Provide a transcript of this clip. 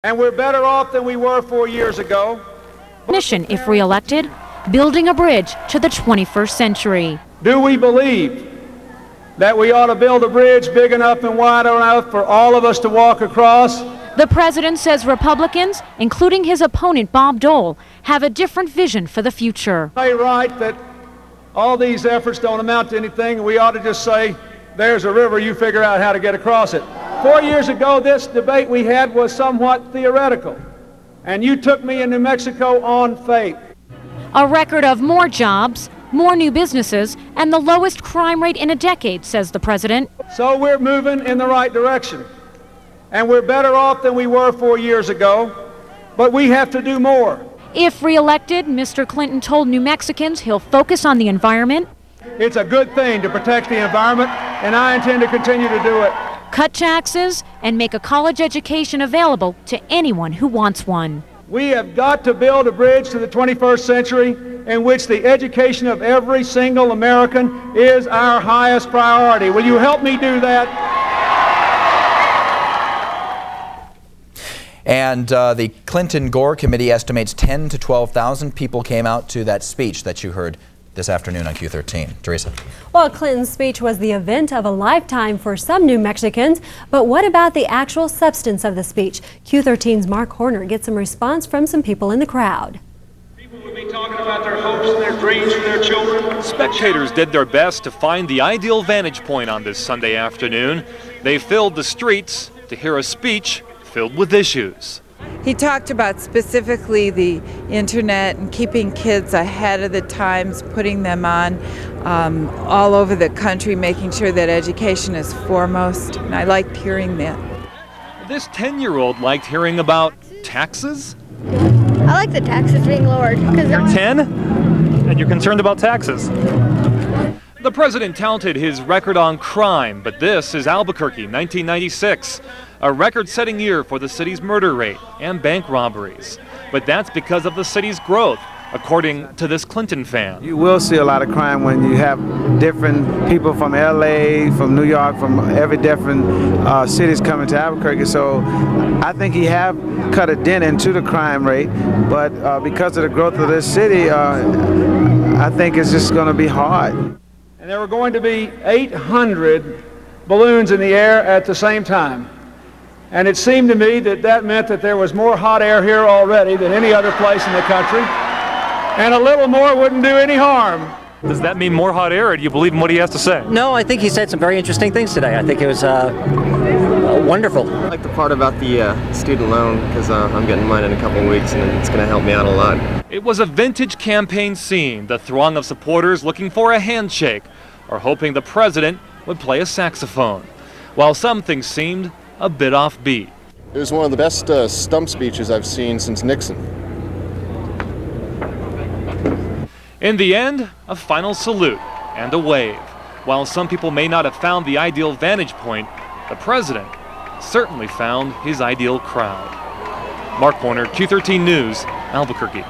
And we're better off than we were 4 years ago. Mission, if re-elected, building a bridge to the 21st century. Do we believe that we ought to build a bridge big enough and wide enough for all of us to walk across? The president says Republicans, including his opponent Bob Dole, have a different vision for the future. They write that all these efforts don't amount to anything, and we ought to just say, there's a river, you figure out how to get across it. 4 years ago, this debate we had was somewhat theoretical, and you took me in New Mexico on faith. A record of more jobs, more new businesses, and the lowest crime rate in a decade, says the president. So we're moving in the right direction, and we're better off than we were 4 years ago, but we have to do more. If re-elected, Mr. Clinton told New Mexicans he'll focus on the environment. It's a good thing to protect the environment, and I intend to continue to do it. Cut taxes and make a college education available to anyone who wants one. We have got to build a bridge to the 21st century in which the education of every single American is our highest priority. Will you help me do that? And the Clinton-Gore committee estimates 10 to 12,000 people came out to that speech that you heard this afternoon on Q13. Teresa. Well, Clinton's speech was the event of a lifetime for some New Mexicans, but what about the actual substance of the speech? Q13's Mark Horner gets some response from some people in the crowd. People will be talking about their hopes and their dreams for their children. Spectators did their best to find the ideal vantage point on this Sunday afternoon. They filled the streets to hear a speech filled with issues. He talked about specifically the internet and keeping kids ahead of the times, putting them on all over the country, making sure that education is foremost, and I liked hearing that. This 10-year-old liked hearing about taxes. I like the taxes being lowered. You're 10, and you're concerned about taxes. The president touted his record on crime, but this is Albuquerque, 1996. A record-setting year for the city's murder rate and bank robberies. But that's because of the city's growth, according to this Clinton fan. You will see a lot of crime when you have different people from LA, from New York, from every different cities coming to Albuquerque. So I think he have cut a dent into the crime rate, but because of the growth of this city, I think it's just going to be hard. And there were going to be 800 balloons in the air at the same time. And it seemed to me that that meant that there was more hot air here already than any other place in the country. And a little more wouldn't do any harm. Does that mean more hot air, or do you believe in what he has to say? No, I think he said some very interesting things today. I think it was wonderful. I like the part about the student loan, because I'm getting mine in a couple of weeks, and it's going to help me out a lot. It was a vintage campaign scene, the throng of supporters looking for a handshake or hoping the president would play a saxophone, while some things seemed a bit offbeat. It was one of the best stump speeches I've seen since Nixon. In the end, a final salute and a wave. While some people may not have found the ideal vantage point, the president certainly found his ideal crowd. Mark Horner, Q13 News, Albuquerque.